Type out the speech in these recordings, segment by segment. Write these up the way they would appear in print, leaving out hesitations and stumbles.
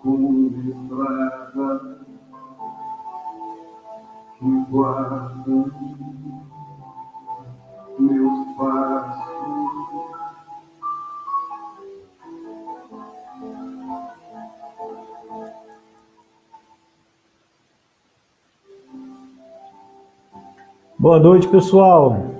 como estrada que guardam meus passos. Boa noite, pessoal.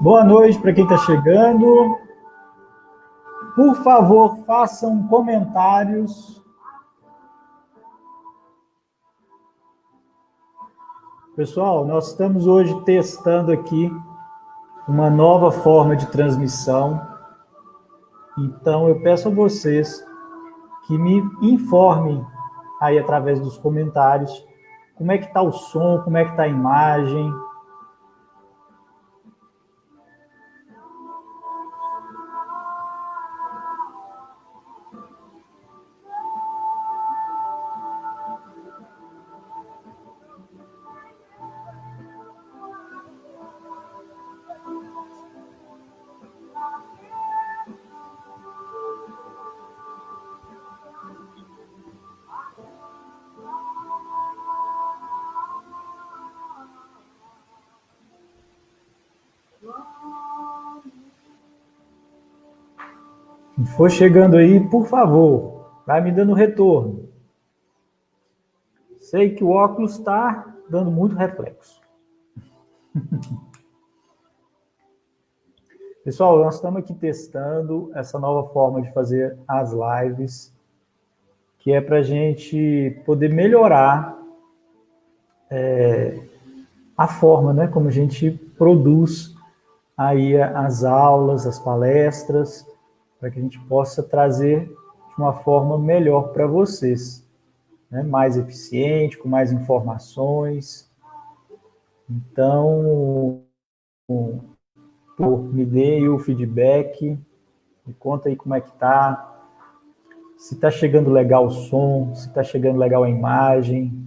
Boa noite para quem está chegando. Por favor, façam comentários. Pessoal, nós estamos hoje testando aqui uma nova forma de transmissão. Então, eu peço a vocês que me informem aí através dos comentários como é que está o som, como é que está a imagem. Quem for chegando aí, por favor, vai me dando retorno. Sei que o óculos está dando muito reflexo. Pessoal, nós estamos aqui testando essa nova forma de fazer as lives, que é para a gente poder melhorar a forma, né, como a gente produz aí as aulas, as palestras, para que a gente possa trazer de uma forma melhor para vocês, né, mais eficiente, com mais informações. Então, me dê aí o feedback, me conta aí como é que tá, se está chegando legal o som, se está chegando legal a imagem.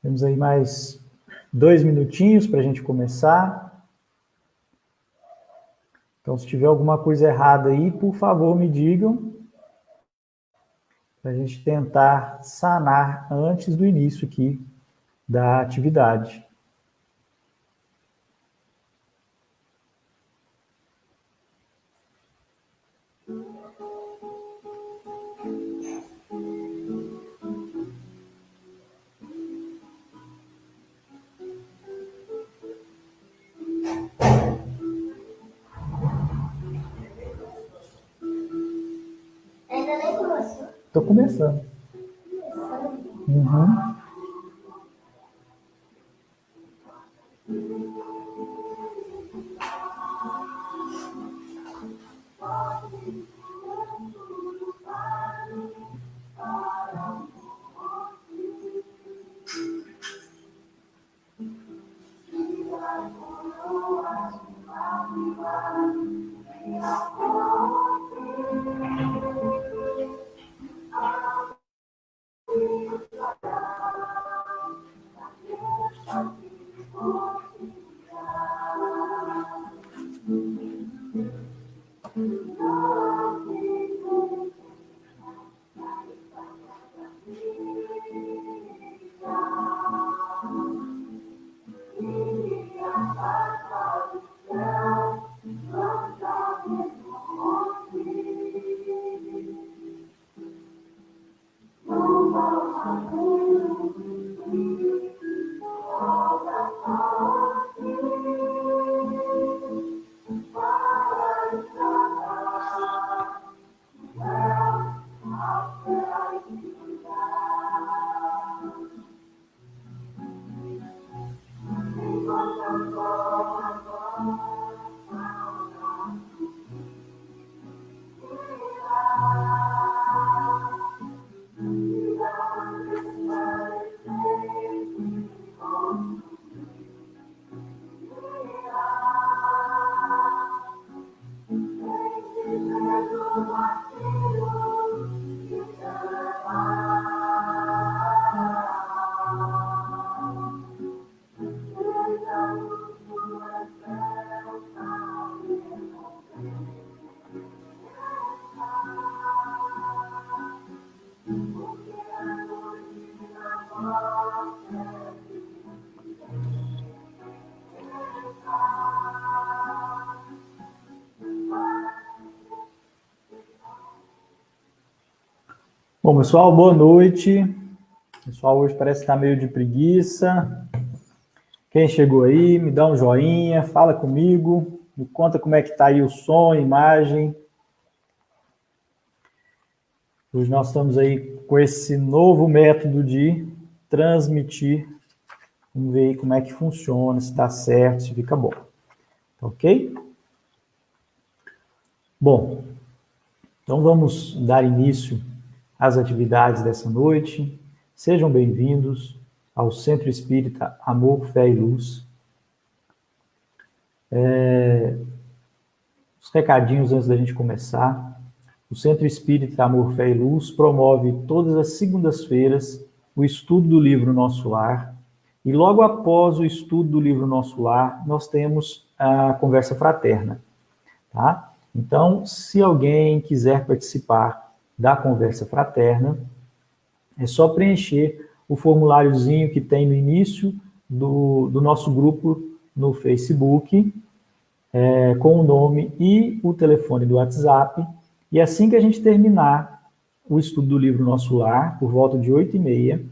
Temos aí mais 2 minutinhos para a gente começar. Então, se tiver alguma coisa errada aí, por favor, me digam, para a gente tentar sanar antes do início aqui da atividade. Ainda nem começou? Estou começando. Uhum. Bom, pessoal, boa noite. O pessoal hoje parece estar meio de preguiça. Quem chegou aí, me dá um joinha, fala comigo, me conta como é que está aí o som, a imagem. Hoje nós estamos aí com esse novo método de transmitir. Vamos ver aí como é que funciona, se está certo, se fica bom. Tá ok? Bom, então vamos dar início às atividades dessa noite. Sejam bem-vindos ao Centro Espírita Amor, Fé e Luz. Os recadinhos antes da gente começar. O Centro Espírita Amor, Fé e Luz promove todas as segundas-feiras o estudo do livro Nosso Lar. E logo após o estudo do livro Nosso Lar, nós temos a conversa fraterna. Tá? Então, se alguém quiser participar da conversa fraterna, é só preencher o formuláriozinho que tem no início do nosso grupo no Facebook, com o nome e o telefone do WhatsApp. E assim que a gente terminar o estudo do livro Nosso Lar, por volta de 8h30,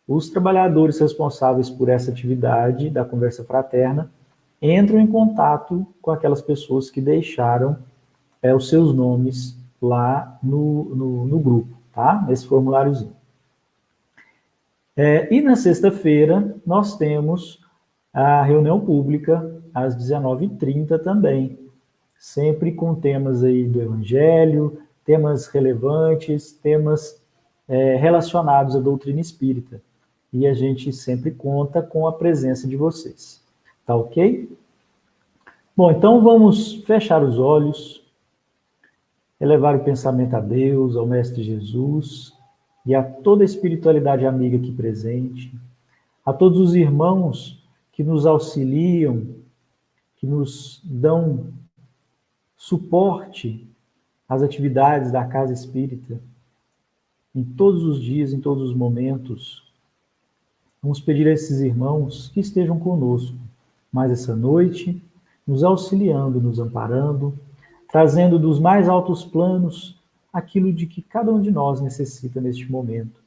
os trabalhadores responsáveis por essa atividade da conversa fraterna entram em contato com aquelas pessoas que deixaram os seus nomes lá no grupo, tá? Nesse formuláriozinho. E na sexta-feira nós temos a reunião pública às 19h30 também, sempre com temas aí do Evangelho, temas relevantes, temas relacionados à doutrina espírita. E a gente sempre conta com a presença de vocês. Tá ok? Bom, então vamos fechar os olhos, elevar o pensamento a Deus, ao Mestre Jesus e a toda a espiritualidade amiga aqui presente, a todos os irmãos que nos auxiliam, que nos dão suporte às atividades da Casa Espírita, em todos os dias, em todos os momentos. Vamos pedir a esses irmãos que estejam conosco mais essa noite, nos auxiliando, nos amparando, trazendo dos mais altos planos aquilo de que cada um de nós necessita neste momento.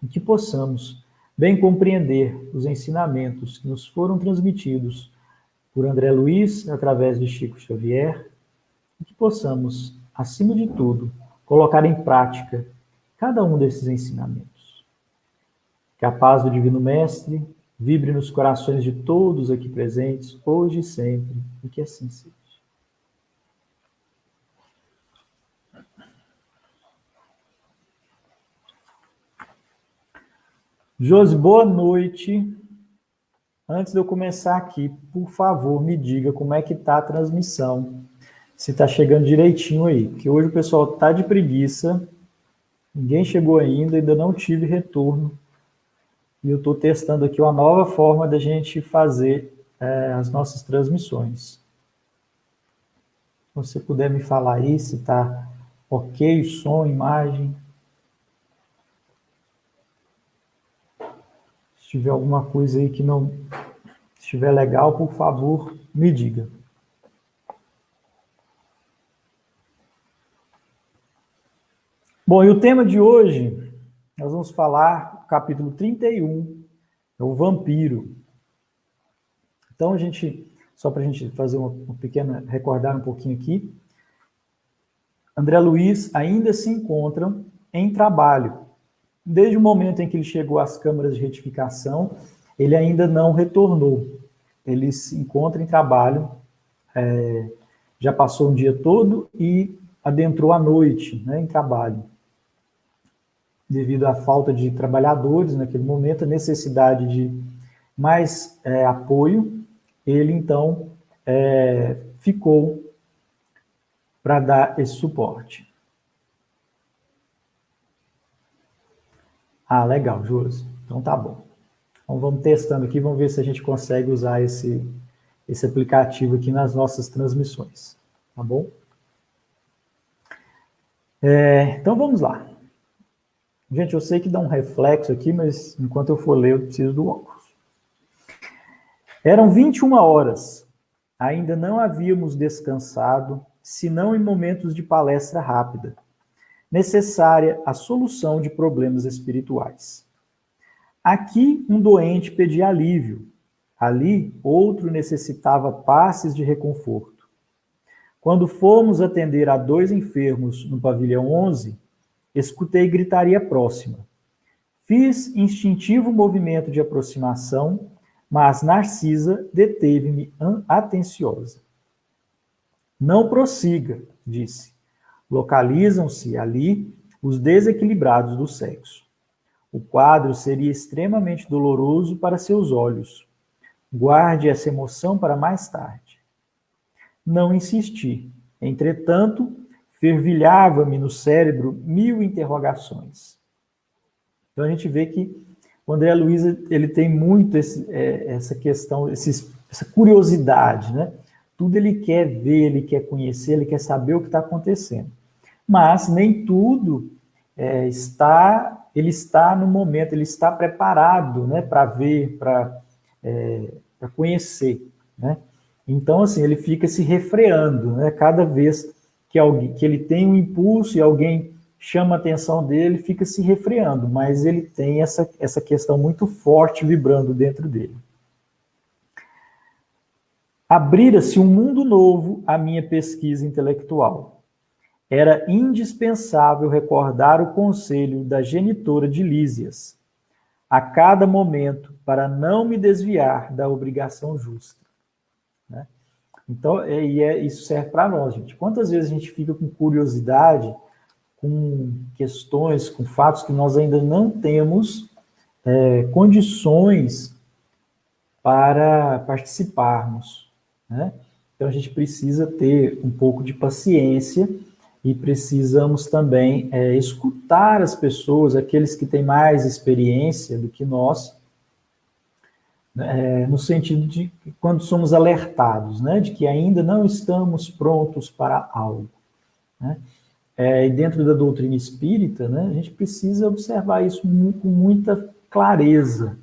E que possamos bem compreender os ensinamentos que nos foram transmitidos por André Luiz, através de Chico Xavier, e que possamos, acima de tudo, colocar em prática cada um desses ensinamentos. Que a paz do Divino Mestre vibre nos corações de todos aqui presentes, hoje e sempre, e que assim seja. Josi, boa noite. antes de eu começar aqui, por favor, me diga como é que está a transmissão, se está chegando direitinho aí, porque hoje o pessoal está de preguiça, ninguém chegou ainda não tive retorno, e eu estou testando aqui uma nova forma da gente fazer as nossas transmissões. Se você puder me falar aí se está ok, som, imagem. Se tiver alguma coisa aí que não estiver legal, por favor, me diga. Bom, e o tema de hoje, nós vamos falar do capítulo 31, é o vampiro. Então, só para a gente fazer uma pequena, recordar um pouquinho aqui, André Luiz ainda se encontra em trabalho. Desde o momento em que ele chegou às câmaras de retificação, ele ainda não retornou. Ele se encontra em trabalho, já passou um dia todo e adentrou a noite, né, em trabalho. Devido à falta de trabalhadores naquele momento, a necessidade de mais apoio, ele então ficou para dar esse suporte. Ah, legal, Júlio. Então tá bom. Então vamos testando aqui, vamos ver se a gente consegue usar esse aplicativo aqui nas nossas transmissões. Tá bom? Então vamos lá. Gente, eu sei que dá um reflexo aqui, mas enquanto eu for ler, eu preciso do óculos. Eram 21 horas. Ainda não havíamos descansado, senão em momentos de palestra rápida, necessária à solução de problemas espirituais. Aqui, um doente pedia alívio. Ali, outro necessitava passes de reconforto. Quando fomos atender a 2 enfermos no pavilhão 11, escutei gritaria próxima. Fiz instintivo movimento de aproximação, mas Narcisa deteve-me atenciosa. Não prossiga, disse. Localizam-se ali os desequilibrados do sexo. O quadro seria extremamente doloroso para seus olhos. Guarde essa emoção para mais tarde. Não insisti. Entretanto, fervilhava-me no cérebro 1000 interrogações. Então a gente vê que o André Luiz ele tem muito essa questão, essa curiosidade, né? Tudo ele quer ver, ele quer conhecer, ele quer saber o que está acontecendo. Mas nem tudo ele está no momento, ele está preparado, né, para ver, para conhecer, né? Então, assim, ele fica se refreando, né? Cada vez que ele tem um impulso e alguém chama a atenção dele, fica se refreando, mas ele tem essa questão muito forte vibrando dentro dele. Abrira-se um mundo novo à minha pesquisa intelectual. Era indispensável recordar o conselho da genitora de Lísias, a cada momento, para não me desviar da obrigação justa. Né? Então, isso serve para nós, gente. Quantas vezes a gente fica com curiosidade, com questões, com fatos que nós ainda não temos condições para participarmos, né? Então, a gente precisa ter um pouco de paciência e precisamos também escutar as pessoas, aqueles que têm mais experiência do que nós, no sentido de quando somos alertados, né, de que ainda não estamos prontos para algo. Né? E dentro da doutrina espírita, né, a gente precisa observar isso com muita clareza,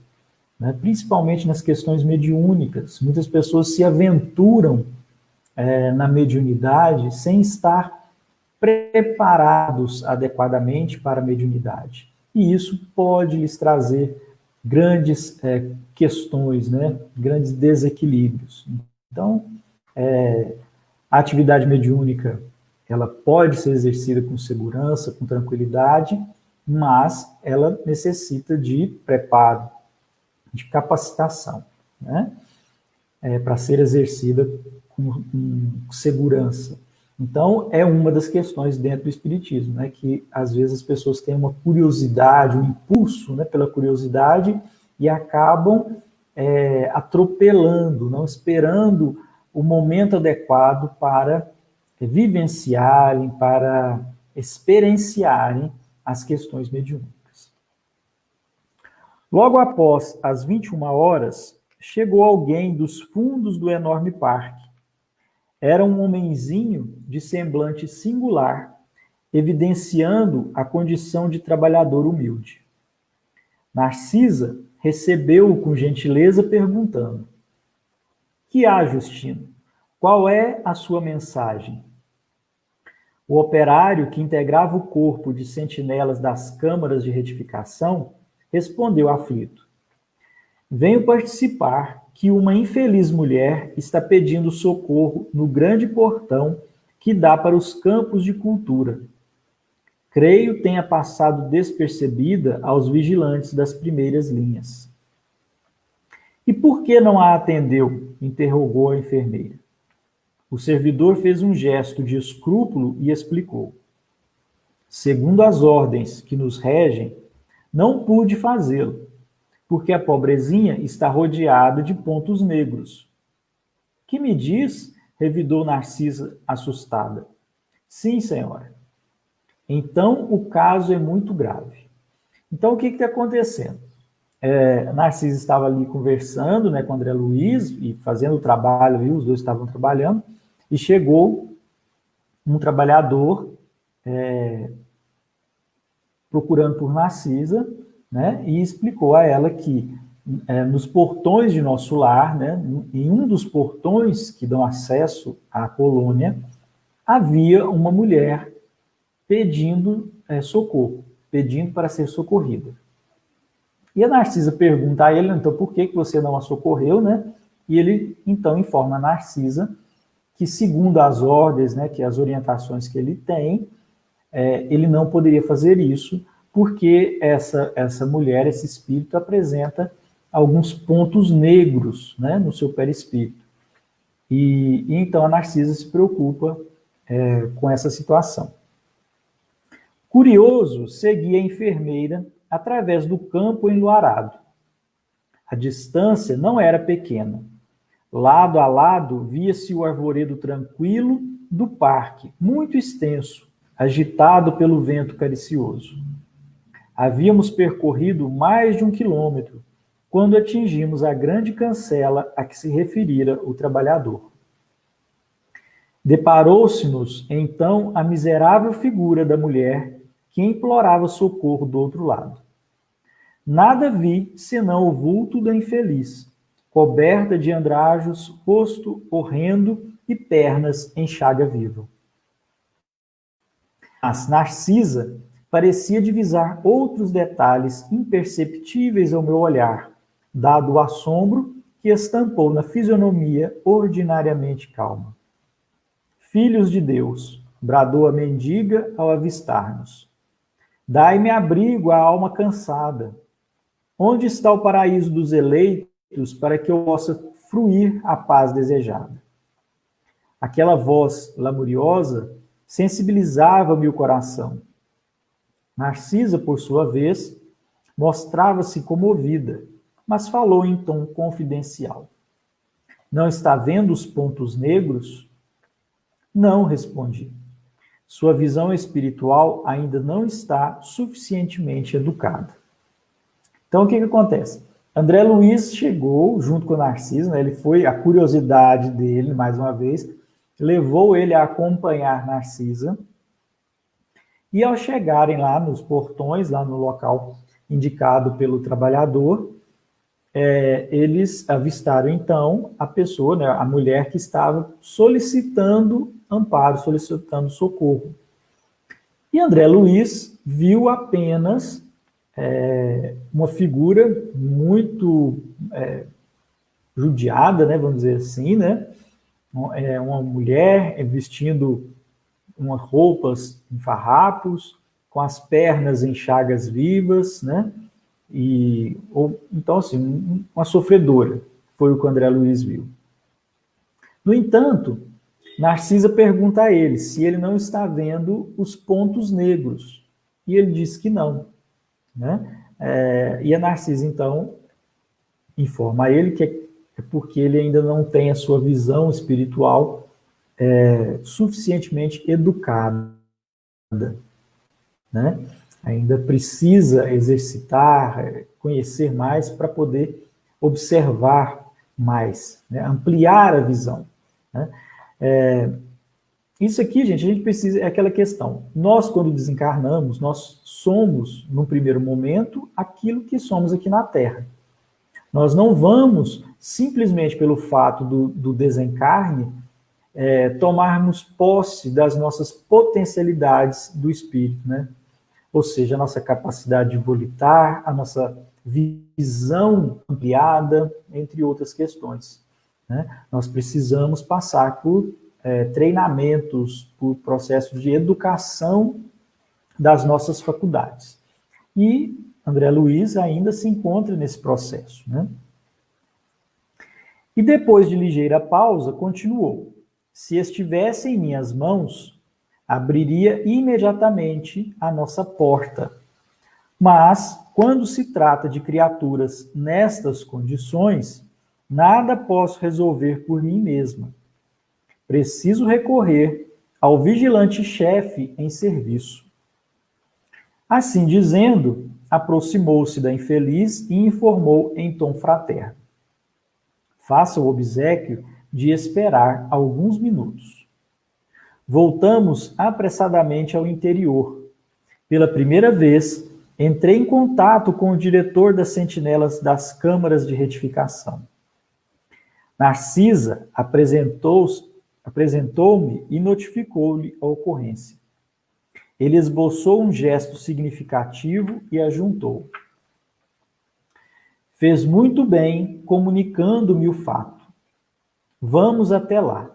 né, principalmente nas questões mediúnicas. Muitas pessoas se aventuram na mediunidade sem estar preparados adequadamente para a mediunidade. E isso pode lhes trazer grandes questões, né, grandes desequilíbrios. Então, a atividade mediúnica ela pode ser exercida com segurança, com tranquilidade, mas ela necessita de preparo, de capacitação, né, para ser exercida com segurança. Então, é uma das questões dentro do Espiritismo, né, que às vezes as pessoas têm uma curiosidade, um impulso, né, pela curiosidade e acabam atropelando, não esperando o momento adequado para vivenciarem, para experienciarem as questões mediúnicas. Logo após as 21 horas, chegou alguém dos fundos do enorme parque. Era um homenzinho de semblante singular, evidenciando a condição de trabalhador humilde. Narcisa recebeu-o com gentileza, perguntando: "Que há, Justino? Qual é a sua mensagem?" O operário, que integrava o corpo de sentinelas das câmaras de retificação, respondeu aflito: "Venho participar que uma infeliz mulher está pedindo socorro no grande portão que dá para os campos de cultura. Creio tenha passado despercebida aos vigilantes das primeiras linhas." "E por que não a atendeu?" interrogou a enfermeira. O servidor fez um gesto de escrúpulo e explicou: "Segundo as ordens que nos regem, não pude fazê-lo, porque a pobrezinha está rodeada de pontos negros." "Que me diz?" revidou Narcisa, assustada. "Sim, senhora. Então, o caso é muito grave." Então, o que está acontecendo? Narcisa estava ali conversando, né, com André Luiz e fazendo o trabalho, viu? Os dois estavam trabalhando, e chegou um trabalhador procurando por Narcisa, né, e explicou a ela que nos portões de nosso lar, né, em um dos portões que dão acesso à colônia, havia uma mulher pedindo socorro, pedindo para ser socorrida. E a Narcisa pergunta a ele, então, por que você não a socorreu, né? E ele, então, informa a Narcisa que, segundo as ordens, né, que as orientações que ele tem, ele não poderia fazer isso, porque essa mulher, esse espírito, apresenta alguns pontos negros, né, no seu perispírito. E então a Narcisa se preocupa com essa situação. Curioso, seguia a enfermeira através do campo enluarado. A distância não era pequena. Lado a lado, via-se o arvoredo tranquilo do parque, muito extenso, agitado pelo vento caricioso. Havíamos percorrido mais de 1 quilômetro, quando atingimos a grande cancela a que se referira o trabalhador. Deparou-se-nos, então, a miserável figura da mulher que implorava socorro do outro lado. Nada vi, senão o vulto da infeliz, coberta de andrajos, rosto horrendo e pernas em chaga viva. Mas Narcisa parecia divisar outros detalhes imperceptíveis ao meu olhar, dado o assombro que estampou na fisionomia ordinariamente calma. "Filhos de Deus", bradou a mendiga ao avistar-nos, "dai-me abrigo à alma cansada. Onde está o paraíso dos eleitos para que eu possa fruir a paz desejada?" Aquela voz lamuriosa sensibilizava-me o coração. Narcisa, por sua vez, mostrava-se comovida, mas falou em tom confidencial. "Não está vendo os pontos negros?" "Não", respondi. "Sua visão espiritual ainda não está suficientemente educada." Então, o que acontece? André Luiz chegou junto com o Narciso, né? Ele foi, a curiosidade dele, mais uma vez, levou ele a acompanhar Narcisa, e ao chegarem lá nos portões, lá no local indicado pelo trabalhador, eles avistaram, então, a pessoa, né, a mulher que estava solicitando amparo, solicitando socorro. E André Luiz viu apenas uma figura muito judiada, né, vamos dizer assim, né? Uma mulher vestindo umas roupas em farrapos, com as pernas em chagas vivas, né? Então, assim, uma sofredora, foi o que o André Luiz viu. No entanto, Narcisa pergunta a ele se ele não está vendo os pontos negros, e ele diz que não, né? E a Narcisa, então, informa a ele que é porque ele ainda não tem a sua visão espiritual suficientemente educada, né? Ainda precisa exercitar, conhecer mais para poder observar mais, né? Ampliar a visão, né? Isso aqui, gente, a gente precisa, é aquela questão. Nós, quando desencarnamos, nós somos, no primeiro momento, aquilo que somos aqui na Terra. Nós não vamos, simplesmente pelo fato do desencarne, tomarmos posse das nossas potencialidades do espírito, né? Ou seja, a nossa capacidade de volitar, a nossa visão ampliada, entre outras questões, né? Nós precisamos passar por treinamentos, por processos de educação das nossas faculdades. E André Luiz ainda se encontra nesse processo, né? E depois de ligeira pausa, continuou: se estivesse em minhas mãos, abriria imediatamente a nossa porta. Mas, quando se trata de criaturas nestas condições, nada posso resolver por mim mesma. Preciso recorrer ao vigilante-chefe em serviço. Assim dizendo, aproximou-se da infeliz e informou em tom fraterno: faça o obséquio de esperar alguns minutos. Voltamos apressadamente ao interior. Pela primeira vez, entrei em contato com o diretor das sentinelas das câmaras de retificação. Narcisa apresentou-me e notificou-lhe a ocorrência. Ele esboçou um gesto significativo e ajuntou: fez muito bem comunicando-me o fato. Vamos até lá.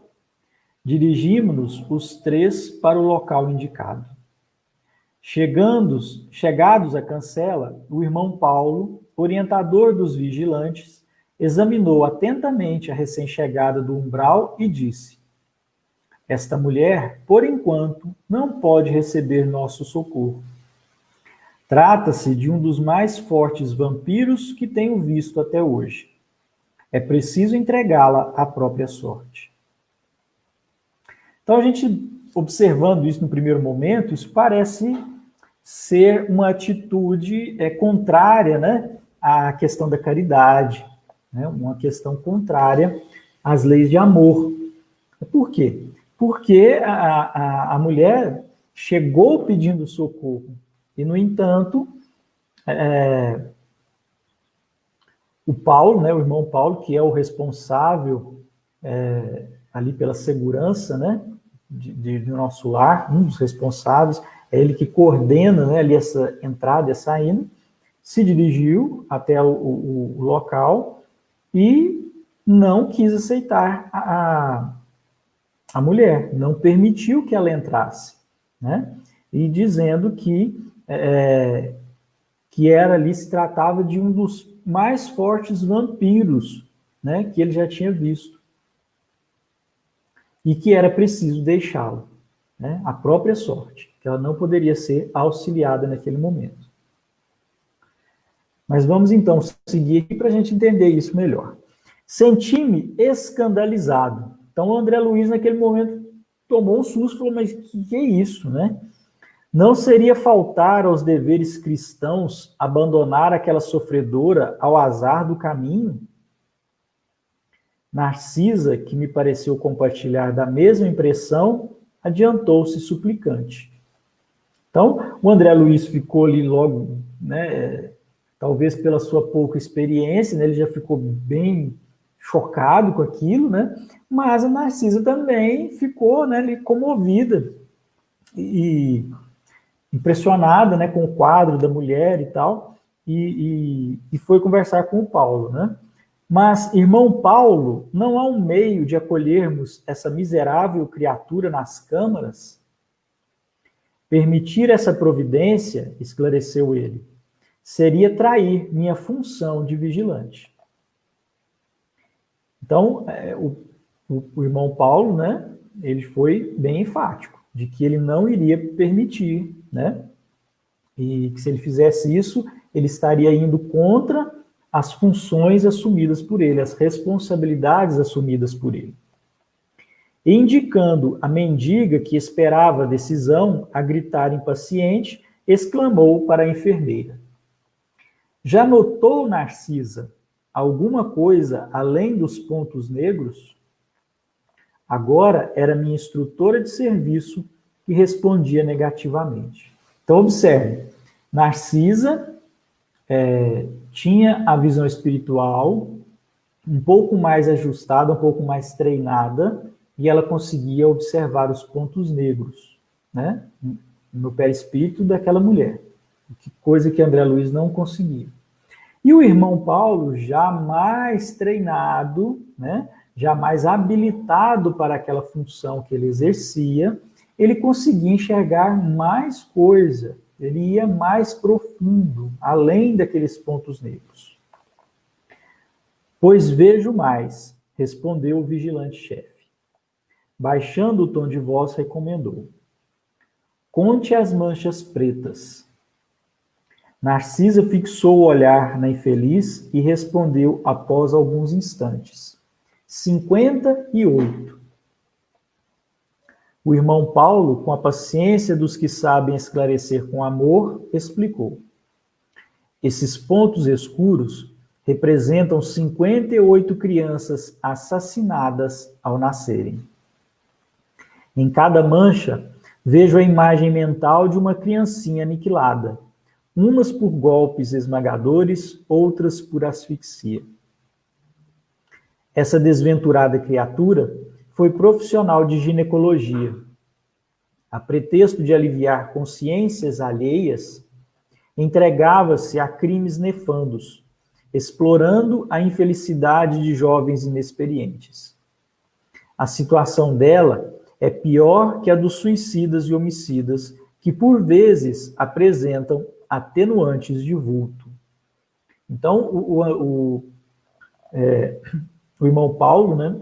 Dirigimos-nos os três para o local indicado. Chegados à cancela, o irmão Paulo, orientador dos vigilantes, examinou atentamente a recém-chegada do umbral e disse: esta mulher, por enquanto, não pode receber nosso socorro. Trata-se de um dos mais fortes vampiros que tenho visto até hoje. É preciso entregá-la à própria sorte. Então, a gente, observando isso no primeiro momento, isso parece ser uma atitude contrária, né, à questão da caridade, né, uma questão contrária às leis de amor. Por quê? Porque a mulher chegou pedindo socorro e, no entanto, o Paulo, né, o irmão Paulo, que é o responsável ali pela segurança, né, do nosso lar, um dos responsáveis, é ele que coordena, né, ali essa entrada e essa saída, se dirigiu até o local e não quis aceitar a mulher, não permitiu que ela entrasse, né? E dizendo que era ali, se tratava de um dos mais fortes vampiros, né, que ele já tinha visto. E que era preciso deixá-la, né, à própria sorte, que ela não poderia ser auxiliada naquele momento. Mas vamos então seguir aqui para a gente entender isso melhor. Senti-me escandalizado. Então, o André Luiz, naquele momento, tomou um susto e falou: mas que é isso, né? Não seria faltar aos deveres cristãos abandonar aquela sofredora ao azar do caminho? Narcisa, que me pareceu compartilhar da mesma impressão, adiantou-se suplicante. Então, o André Luiz ficou ali logo, né, talvez pela sua pouca experiência, né, ele já ficou bem chocado com aquilo, né, mas a Narcisa também ficou, né, ali comovida e impressionada, né, com o quadro da mulher e tal, e foi conversar com o Paulo, né. Mas, irmão Paulo, não há um meio de acolhermos essa miserável criatura nas câmaras? Permitir essa providência, esclareceu ele, seria trair minha função de vigilante. Então, o irmão Paulo, né, ele foi bem enfático, de que ele não iria permitir, né, e que se ele fizesse isso, ele estaria indo contra as funções assumidas por ele, as responsabilidades assumidas por ele. E indicando a mendiga que esperava a decisão, a gritar impaciente, exclamou para a enfermeira: já notou, Narcisa, alguma coisa além dos pontos negros? Agora era minha instrutora de serviço que respondia negativamente. Então, observe, Narcisa tinha a visão espiritual um pouco mais ajustada, um pouco mais treinada, e ela conseguia observar os pontos negros, né, no perispírito daquela mulher, coisa que André Luiz não conseguia. E o irmão Paulo, já mais treinado, né, já mais habilitado para aquela função que ele exercia, ele conseguia enxergar mais coisa, ele ia mais profundo, além daqueles pontos negros. Pois vejo mais, respondeu o vigilante-chefe. Baixando o tom de voz, recomendou: conte as manchas pretas. Narcisa fixou o olhar na infeliz e respondeu após alguns instantes: 58. O irmão Paulo, com a paciência dos que sabem esclarecer com amor, explicou: esses pontos escuros representam 58 crianças assassinadas ao nascerem. Em cada mancha, vejo a imagem mental de uma criancinha aniquilada, umas por golpes esmagadores, outras por asfixia. Essa desventurada criatura foi profissional de ginecologia. A pretexto de aliviar consciências alheias, entregava-se a crimes nefandos, explorando a infelicidade de jovens inexperientes. A situação dela é pior que a dos suicidas e homicidas, que por vezes apresentam atenuantes de vulto. Então, o irmão Paulo, né,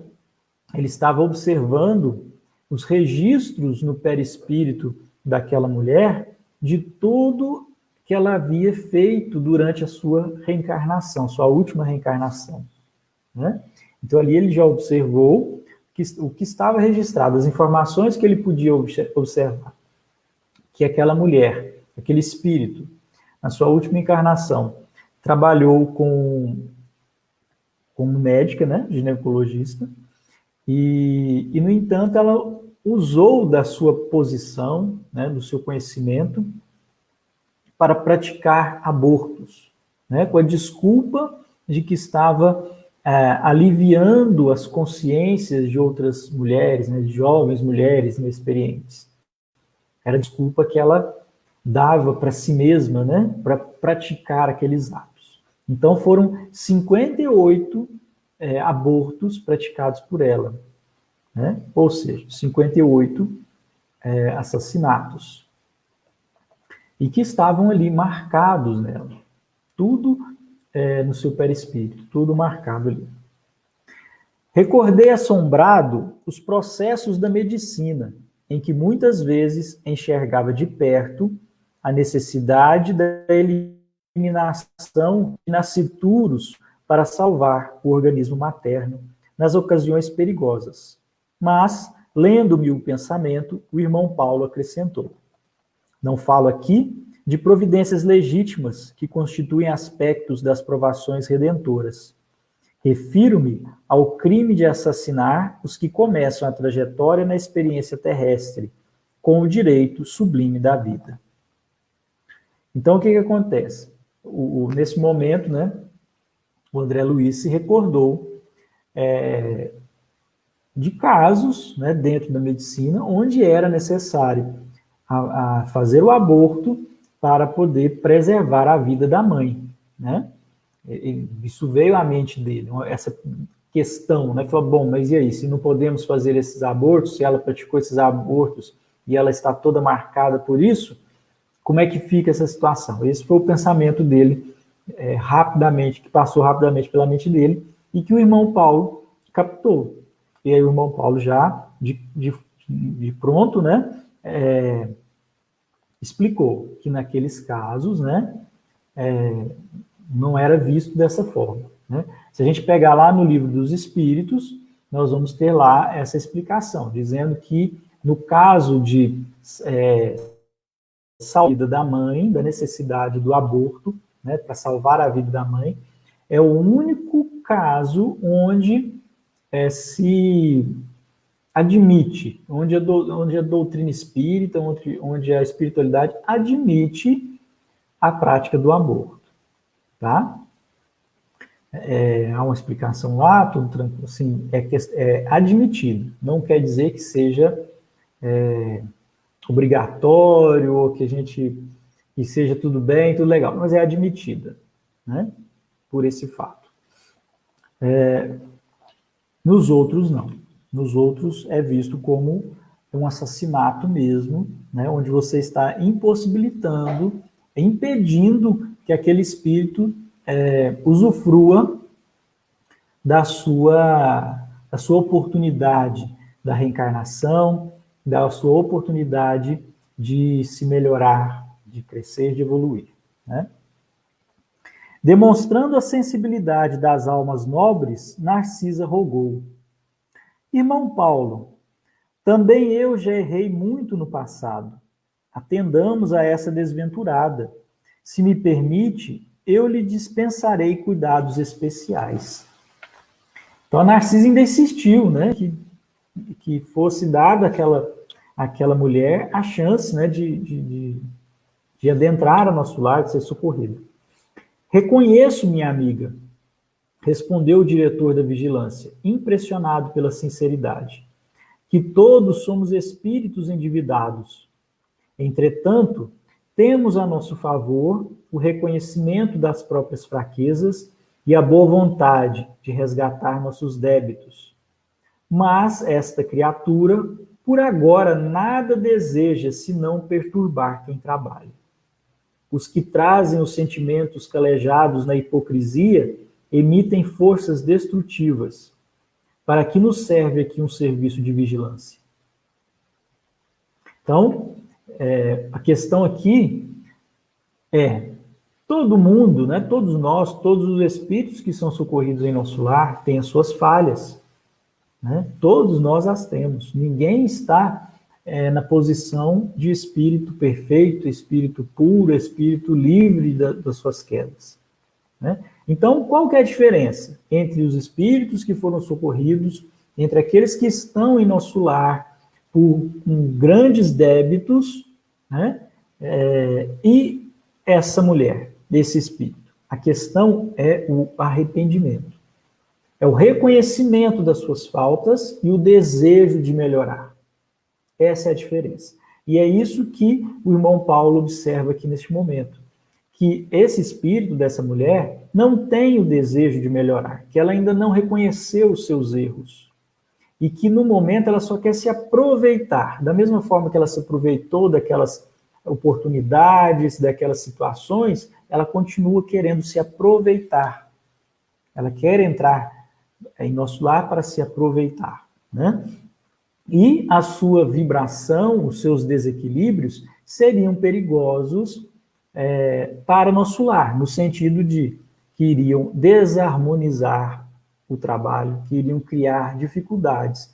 ele estava observando os registros no perispírito daquela mulher de tudo que ela havia feito durante a sua reencarnação, sua última reencarnação, né? Então, ali ele já observou o que estava registrado, as informações que ele podia observar, que aquela mulher, aquele espírito, na sua última encarnação, trabalhou como médica, né, ginecologista, e, no entanto, ela usou da sua posição, né, do seu conhecimento, para praticar abortos, né, com a desculpa de que estava aliviando as consciências de outras mulheres, né, de jovens mulheres inexperientes. Era a desculpa que ela dava para si mesma, né, para praticar aqueles atos. Então foram 58 abortos praticados por ela, né? Ou seja, 58 assassinatos. E que estavam ali marcados nela. Tudo no seu perispírito, tudo marcado ali. Recordei assombrado os processos da medicina, em que muitas vezes enxergava de perto a necessidade da eliminação de nascituros para salvar o organismo materno nas ocasiões perigosas. Mas, lendo-me o pensamento, o irmão Paulo acrescentou: não falo aqui de providências legítimas que constituem aspectos das provações redentoras. Refiro-me ao crime de assassinar os que começam a trajetória na experiência terrestre, com o direito sublime da vida. Então, o que acontece? Nesse momento, né, o André Luiz se recordou de casos, né, dentro da medicina onde era necessário a fazer o aborto para poder preservar a vida da mãe, né? Isso veio à mente dele, essa questão, né? Falou, bom, mas e aí, se não podemos fazer esses abortos, se ela praticou esses abortos e ela está toda marcada por isso, como é que fica essa situação? Esse foi o pensamento dele, rapidamente, que passou rapidamente pela mente dele, e que o irmão Paulo captou. E aí o irmão Paulo já, de pronto, né, explicou que naqueles casos, né, não era visto dessa forma, né? Se a gente pegar lá no Livro dos Espíritos, nós vamos ter lá essa explicação, dizendo que no caso de salvar a vida da mãe, da necessidade do aborto, né, para salvar a vida da mãe, é o único caso onde se admite, onde a doutrina espírita, onde a espiritualidade admite a prática do aborto, tá? Há uma explicação lá, tudo tranquilo, assim, é admitido, não quer dizer que seja obrigatório, ou que seja tudo bem, tudo legal, mas é admitida, né? Por esse fato. Nos outros, não. Nos outros é visto como um assassinato mesmo, né? Onde você está impossibilitando, impedindo que aquele espírito usufrua da sua oportunidade da reencarnação, da sua oportunidade de se melhorar, de crescer, de evoluir, né? Demonstrando a sensibilidade das almas nobres, Narcisa rogou: Irmão Paulo, também eu já errei muito no passado. Atendamos a essa desventurada. Se me permite, eu lhe dispensarei cuidados especiais. Então a Narcisa ainda insistiu, né, que fosse dada àquela mulher a chance, né, de adentrar ao nosso lar, de ser socorrida. Reconheço, minha amiga, respondeu o diretor da vigilância, impressionado pela sinceridade, que todos somos espíritos endividados. Entretanto, temos a nosso favor o reconhecimento das próprias fraquezas e a boa vontade de resgatar nossos débitos. Mas esta criatura, por agora, nada deseja senão perturbar quem trabalha. Os que trazem os sentimentos calejados na hipocrisia emitem forças destrutivas. Para que nos serve aqui um serviço de vigilância? Então, a questão aqui é, todo mundo, né, todos nós, todos os espíritos que são socorridos em nosso lar têm as suas falhas, né? Todos nós as temos. Ninguém está na posição de espírito perfeito, espírito puro, espírito livre das suas quedas, né? Então, qual que é a diferença entre os espíritos que foram socorridos, entre aqueles que estão em nosso lar por grandes débitos, né, e essa mulher, desse espírito? A questão é o arrependimento. É o reconhecimento das suas faltas e o desejo de melhorar. Essa é a diferença. E é isso que o irmão Paulo observa aqui neste momento. Que esse espírito dessa mulher não tem o desejo de melhorar, que ela ainda não reconheceu os seus erros. E que no momento ela só quer se aproveitar. Da mesma forma que ela se aproveitou daquelas oportunidades, daquelas situações, ela continua querendo se aproveitar. Ela quer entrar em nosso lar para se aproveitar, né? E a sua vibração, os seus desequilíbrios seriam perigosos para nosso lar, no sentido de que iriam desarmonizar o trabalho, que iriam criar dificuldades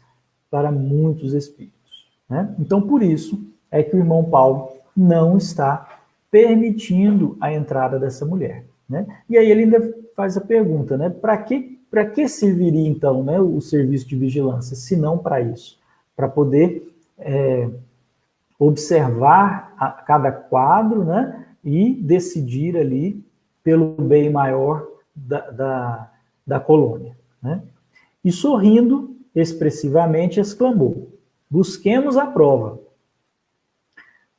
para muitos espíritos, né? Então, por isso é que o irmão Paulo não está permitindo a entrada dessa mulher, né? E aí ele ainda faz a pergunta, né? Para que serviria, então, né, o serviço de vigilância, se não para isso? Para poder observar cada quadro, né, e decidir ali pelo bem maior da colônia, né? E sorrindo expressivamente exclamou: busquemos a prova.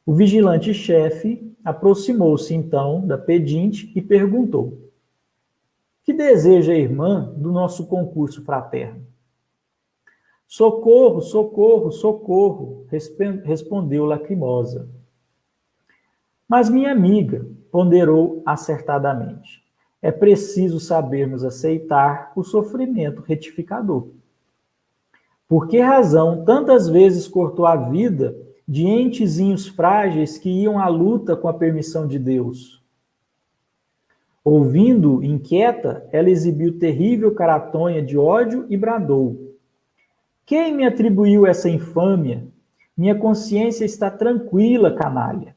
O vigilante-chefe aproximou-se então da pedinte e perguntou: que deseja a irmã do nosso concurso fraterno? Socorro, socorro, socorro, respondeu Lacrimosa. Mas minha amiga, ponderou acertadamente, é preciso sabermos aceitar o sofrimento retificador. Por que razão tantas vezes cortou a vida de entezinhos frágeis que iam à luta com a permissão de Deus? Ouvindo, inquieta, ela exibiu terrível caratonha de ódio e bradou: quem me atribuiu essa infâmia? Minha consciência está tranquila, canalha.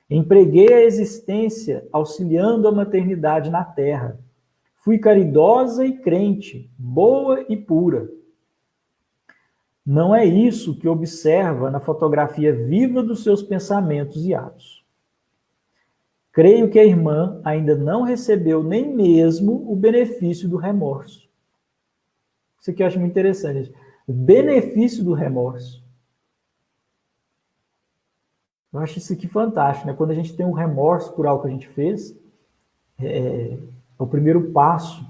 Empreguei a existência auxiliando a maternidade na terra. Fui caridosa e crente, boa e pura. Não é isso que observa na fotografia viva dos seus pensamentos e atos. Creio que a irmã ainda não recebeu nem mesmo o benefício do remorso. Isso aqui eu acho muito interessante. O benefício do remorso. Eu acho isso aqui fantástico, né? Quando a gente tem um remorso por algo que a gente fez, é o primeiro passo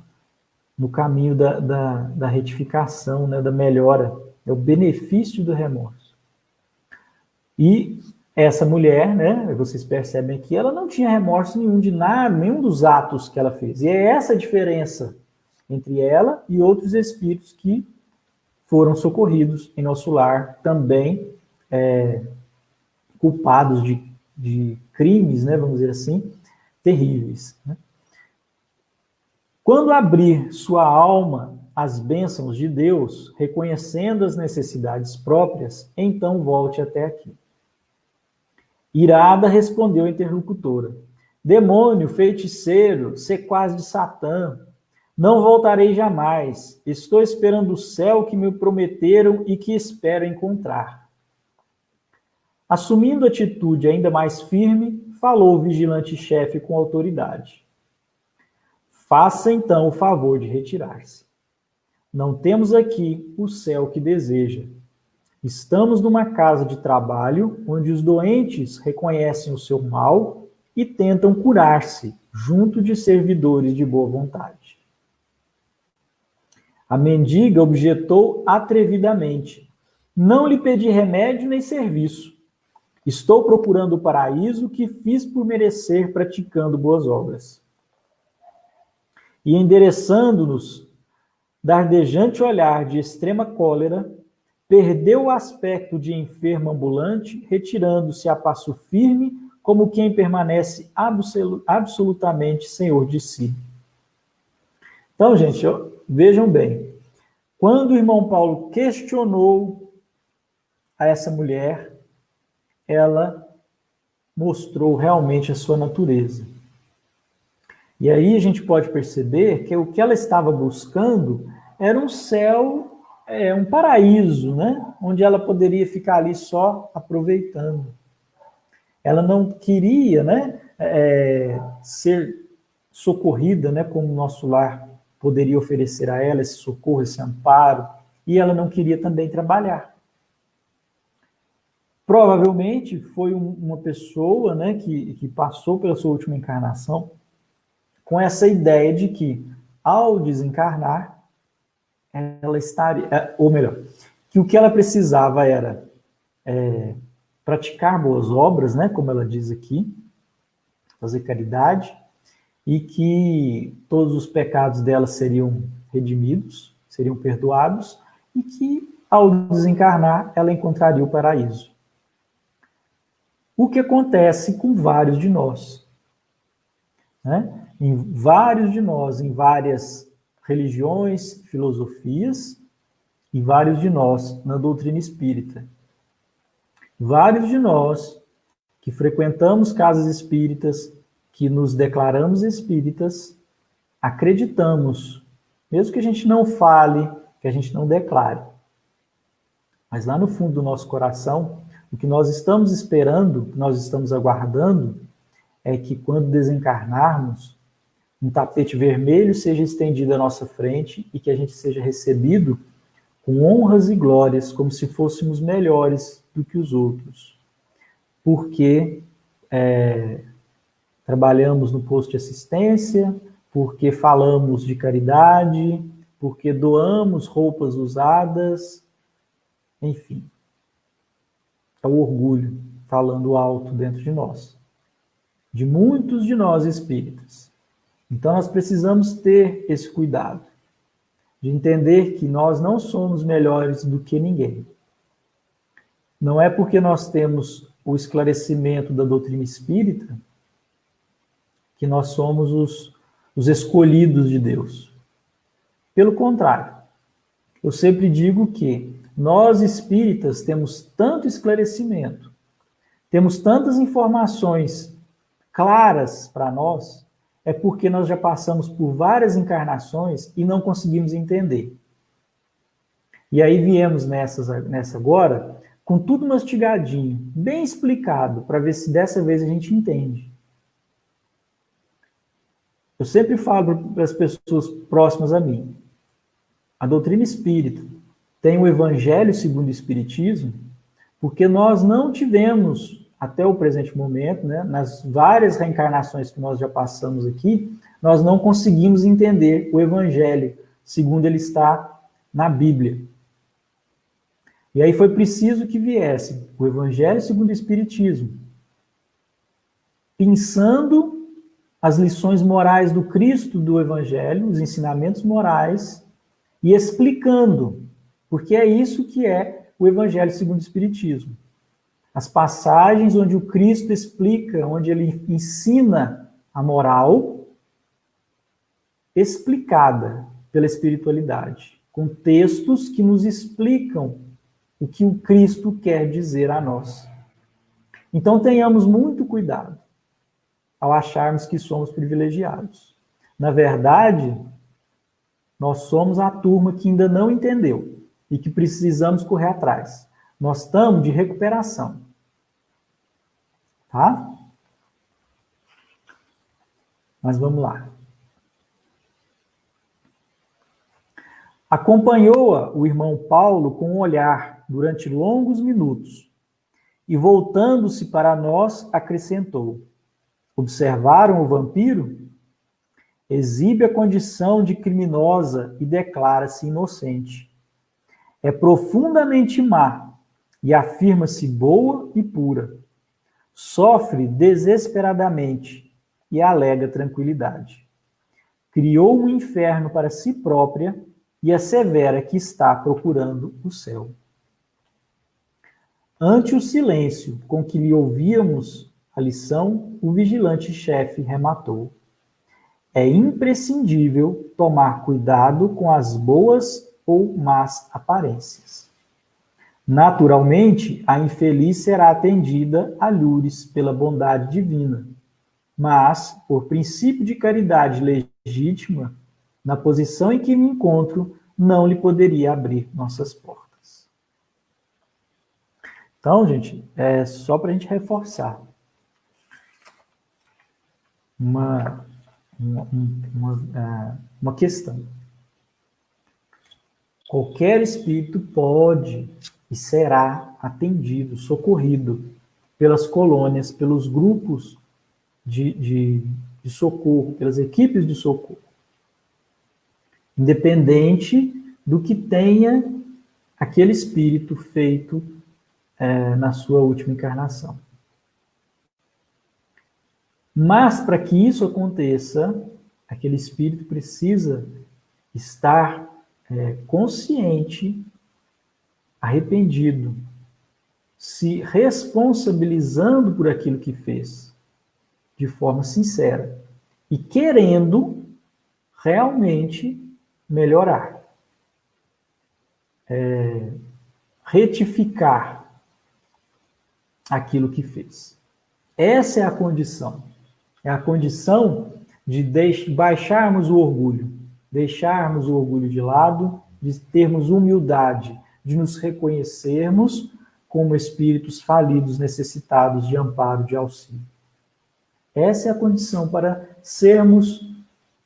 no caminho da retificação, né? Da melhora. É o benefício do remorso. E essa mulher, né? Vocês percebem aqui, ela não tinha remorso nenhum de nada, nenhum dos atos que ela fez. E é essa a diferença entre ela e outros espíritos que foram socorridos em nosso lar, também culpados de crimes, né, vamos dizer assim, terríveis. Né? Quando abrir sua alma às bênçãos de Deus, reconhecendo as necessidades próprias, então volte até aqui. Irada, respondeu a interlocutora: demônio, feiticeiro, sequaz de Satã, não voltarei jamais. Estou esperando o céu que me prometeram e que espero encontrar. Assumindo atitude ainda mais firme, falou o vigilante-chefe com autoridade. Faça então o favor de retirar-se. Não temos aqui o céu que deseja. Estamos numa casa de trabalho onde os doentes reconhecem o seu mal e tentam curar-se junto de servidores de boa vontade. A mendiga objetou atrevidamente: não lhe pedi remédio nem serviço. Estou procurando o paraíso que fiz por merecer praticando boas obras. E endereçando-nos dardejante olhar de extrema cólera, perdeu o aspecto de enfermo ambulante, retirando-se a passo firme, como quem permanece absolutamente senhor de si. Então, gente, vejam bem, quando o irmão Paulo questionou a essa mulher, ela mostrou realmente a sua natureza. E aí a gente pode perceber que o que ela estava buscando era um céu, um paraíso, né? Onde ela poderia ficar ali só aproveitando. Ela não queria, né, ser socorrida, né, como o nosso lar poderia oferecer a ela esse socorro, esse amparo, e ela não queria também trabalhar. Provavelmente foi uma pessoa, né, que passou pela sua última encarnação com essa ideia de que, ao desencarnar, ela estaria, ou melhor, que o que ela precisava era praticar boas obras, né, como ela diz aqui, fazer caridade, e que todos os pecados dela seriam redimidos, seriam perdoados, e que, ao desencarnar, ela encontraria o paraíso. O que acontece com vários de nós, né? Em vários de nós, em várias religiões, filosofias, e vários de nós na doutrina espírita. Vários de nós que frequentamos casas espíritas, que nos declaramos espíritas, acreditamos, mesmo que a gente não fale, que a gente não declare. Mas lá no fundo do nosso coração, o que nós estamos esperando, o que nós estamos aguardando, é que quando desencarnarmos, um tapete vermelho seja estendido à nossa frente e que a gente seja recebido com honras e glórias, como se fôssemos melhores do que os outros. Porque trabalhamos no posto de assistência, porque falamos de caridade, porque doamos roupas usadas, enfim. É o orgulho falando alto dentro de nós. De muitos de nós espíritas. Então nós precisamos ter esse cuidado, de entender que nós não somos melhores do que ninguém. Não é porque nós temos o esclarecimento da doutrina espírita que nós somos os escolhidos de Deus. Pelo contrário, eu sempre digo que nós espíritas temos tanto esclarecimento, temos tantas informações claras para nós, é porque nós já passamos por várias encarnações e não conseguimos entender. E aí viemos nessa agora, com tudo mastigadinho, bem explicado, para ver se dessa vez a gente entende. Eu sempre falo para as pessoas próximas a mim, a doutrina espírita tem o Evangelho segundo o Espiritismo, porque nós não tivemos, até o presente momento, né, nas várias reencarnações que nós já passamos aqui, nós não conseguimos entender o Evangelho segundo ele está na Bíblia. E aí foi preciso que viesse o Evangelho segundo o Espiritismo, pensando as lições morais do Cristo do Evangelho, os ensinamentos morais, e explicando, porque é isso que é o Evangelho segundo o Espiritismo. As passagens onde o Cristo explica, onde ele ensina a moral, explicada pela espiritualidade, com textos que nos explicam o que o Cristo quer dizer a nós. Então tenhamos muito cuidado ao acharmos que somos privilegiados. Na verdade, nós somos a turma que ainda não entendeu e que precisamos correr atrás. Nós estamos de recuperação. Tá? Mas vamos lá. Acompanhou-a o irmão Paulo com um olhar durante longos minutos e, voltando-se para nós, acrescentou: observaram o vampiro? Exibe a condição de criminosa e declara-se inocente. É profundamente má e afirma-se boa e pura. Sofre desesperadamente e alega tranquilidade. Criou um inferno para si própria e assevera que está procurando o céu. Ante o silêncio com que lhe ouvíamos a lição, o vigilante-chefe rematou: é imprescindível tomar cuidado com as boas ou más aparências. Naturalmente, a infeliz será atendida a lures pela bondade divina, mas, por princípio de caridade legítima, na posição em que me encontro, não lhe poderia abrir nossas portas. Então, gente, é só para a gente reforçar uma questão. Qualquer espírito pode e será atendido, socorrido pelas colônias, pelos grupos de socorro, pelas equipes de socorro, independente do que tenha aquele espírito feito na sua última encarnação. Mas, para que isso aconteça, aquele espírito precisa estar consciente, arrependido, se responsabilizando por aquilo que fez, de forma sincera, e querendo realmente melhorar, retificar aquilo que fez. Essa é a condição. É a condição de baixarmos o orgulho, deixarmos o orgulho de lado, de termos humildade, de nos reconhecermos como espíritos falidos, necessitados de amparo, de auxílio. Essa é a condição para sermos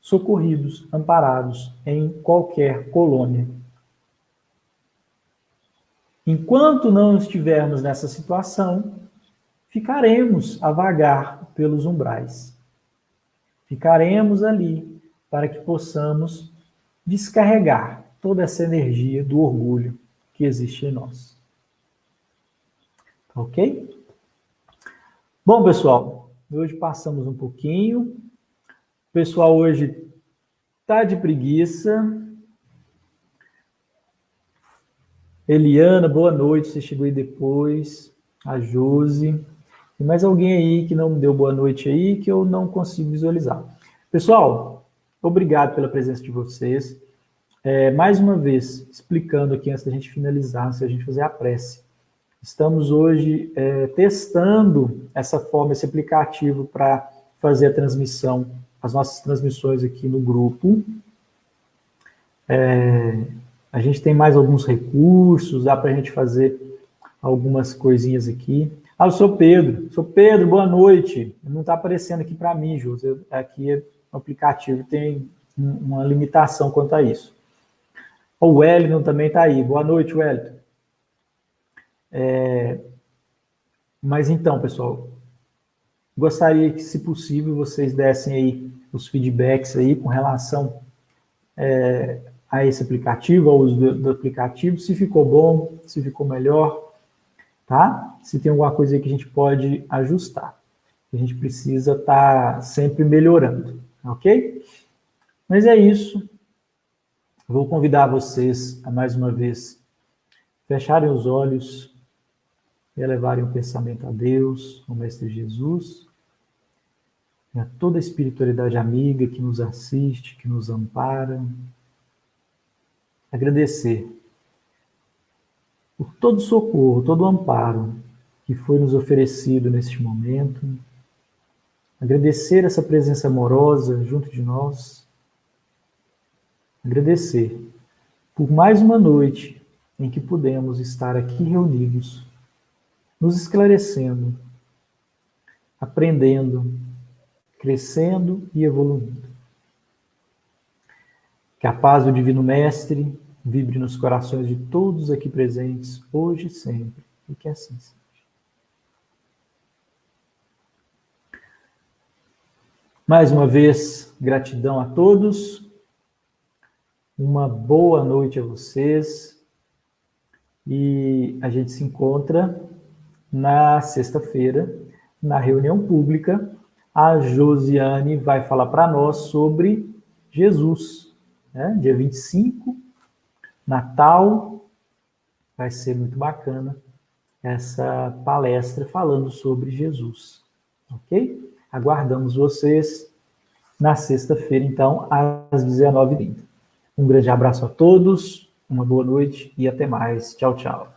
socorridos, amparados em qualquer colônia. Enquanto não estivermos nessa situação, ficaremos a vagar pelos umbrais. Ficaremos ali para que possamos descarregar toda essa energia do orgulho que existe em nós. Ok? Bom, pessoal, hoje passamos um pouquinho. O pessoal hoje está de preguiça. Eliana, boa noite, você chegou aí depois. A Josi. Tem mais alguém aí que não me deu boa noite aí, que eu não consigo visualizar. Pessoal, obrigado pela presença de vocês. Mais uma vez, explicando aqui antes da gente finalizar, antes da gente fazer a prece. Estamos hoje testando essa forma, esse aplicativo para fazer a transmissão, as nossas transmissões aqui no grupo. A gente tem mais alguns recursos, dá para a gente fazer algumas coisinhas aqui. Eu sou Pedro. Sou Pedro, boa noite. Não está aparecendo aqui para mim, José. Aqui o aplicativo tem uma limitação quanto a isso. O Wellington também está aí. Boa noite, Wellington. Mas então, pessoal, gostaria que, se possível, vocês dessem aí os feedbacks aí com relação a esse aplicativo, ao uso do aplicativo, se ficou bom, se ficou melhor, tá? Se tem alguma coisa aí que a gente pode ajustar. A gente precisa estar sempre melhorando, ok? Mas é isso. Vou convidar vocês a, mais uma vez, fecharem os olhos e elevarem o pensamento a Deus, ao Mestre Jesus, e a toda a espiritualidade amiga que nos assiste, que nos ampara. Agradecer por todo o socorro, todo o amparo que foi nos oferecido neste momento. Agradecer essa presença amorosa junto de nós. Agradecer por mais uma noite em que pudemos estar aqui reunidos, nos esclarecendo, aprendendo, crescendo e evoluindo. Que a paz do Divino Mestre vibre nos corações de todos aqui presentes, hoje e sempre, e que assim seja. Mais uma vez, gratidão a todos. Uma boa noite a vocês. E a gente se encontra na sexta-feira, na reunião pública. A Josiane vai falar para nós sobre Jesus, né? Dia 25, Natal. Vai ser muito bacana essa palestra falando sobre Jesus, ok? Aguardamos vocês na sexta-feira, então, às 19h30. Um grande abraço a todos, uma boa noite e até mais. Tchau, tchau.